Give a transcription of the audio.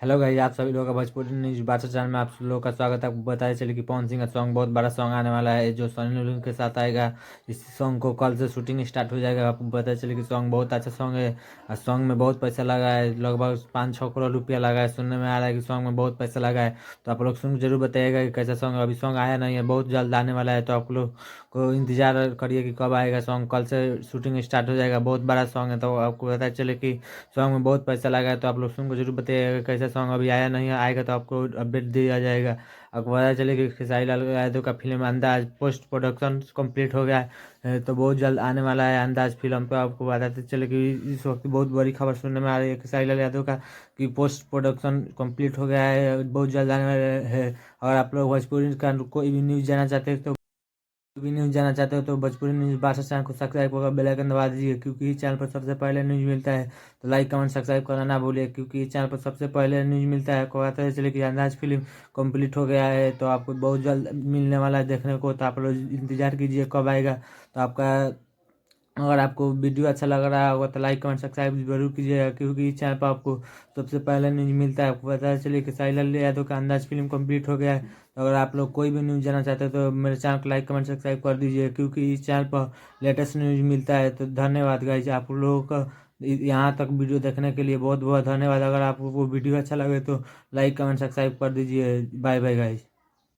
Hello guys, आप सभी लोगों का भोजपुरी न्यूज बादशाह चैनल में आप सब लोगों का स्वागत है। आपको बताया चले कि पवन सिंह का सॉन्ग, बहुत बड़ा सॉन्ग आने वाला है जो सनी लियोनी के साथ आएगा। इस सॉन्ग को कल से शूटिंग स्टार्ट हो जाएगा। आपको पता चले कि सॉन्ग बहुत अच्छा सॉन्ग है और सॉन्ग में बहुत पैसा लगा है, लगभग 5-6 करोड़ रुपया लगा है। सुनने में आ रहा है कि सॉन्ग में बहुत पैसा लगा है। तो आप लोग सुन जरूर बताइएगा कि कैसा सॉन्ग है। अभी सॉन्ग आया नहीं है, बहुत जल्द आने वाला है, तो आप लोग को इंतजार करिए कि कब आएगा सॉन्ग। कल से शूटिंग स्टार्ट हो जाएगा, बहुत बड़ा सॉन्ग है। तो आपको पता चले कि सॉन्ग में बहुत पैसा लगा है। तो आप लोग सुन को जरूर बताइएगा कैसा सॉन्ग अभी आया नहीं है, आएगा तो आपको अपडेट दिया जाएगा। आपको पता चले कि खेसारी लाल यादव का फिल्म अंदाज पोस्ट प्रोडक्शन कंप्लीट हो गया है। तो बहुत जल्द आने वाला है अंदाज फिल्म पे। आपको बताते चले कि इस वक्त बहुत बड़ी खबर सुनने में आ रही है खेसारी लाल यादव का कि पोस्ट प्रोडक्शन कंप्लीट हो गया है, बहुत जल्द आने वाला है। और आप लोग भोजपुरी का कोई भी न्यूज़ जाना चाहते हैं तो भी न्यूज़ जाना चाहते हो तो भोजपुरी न्यूज़ बादशाह चैनल को सब्सक्राइब करके बेल आइकन दबा दीजिए, क्योंकि इस चैनल पर सबसे पहले न्यूज़ मिलता है। तो लाइक कमेंट सब्सक्राइब करना ना भूलिए, क्योंकि इस चैनल पर सबसे पहले न्यूज़ मिलता है। आपको पता है चले कि अंदाज फिल्म कंप्लीट हो गया है, तो आपको बहुत जल्द मिलने वाला है देखने को। तो आप लोग इंतजार कीजिए कब आएगा। तो आपका अगर आपको वीडियो अच्छा लग रहा होगा तो लाइक कमेंट सब्सक्राइब जरूर कीजिएगा, क्योंकि इस चैनल पर आपको सबसे पहले न्यूज़ मिलता है। आपको पता चलिए कि साहिल लाल यादव का अंदाज फिल्म कंप्लीट हो गया है। तो अगर आप लोग कोई भी न्यूज़ जानना चाहते हो तो मेरे चैनल को लाइक कमेंट सब्सक्राइब कर दीजिए, क्योंकि इस चैनल पर लेटेस्ट न्यूज़ मिलता है। तो धन्यवाद गाइज, आप लोगों का यहाँ तक वीडियो देखने के लिए बहुत बहुत धन्यवाद। अगर आपको वीडियो अच्छा लगे तो लाइक कमेंट सब्सक्राइब कर दीजिए। Bye bye guys.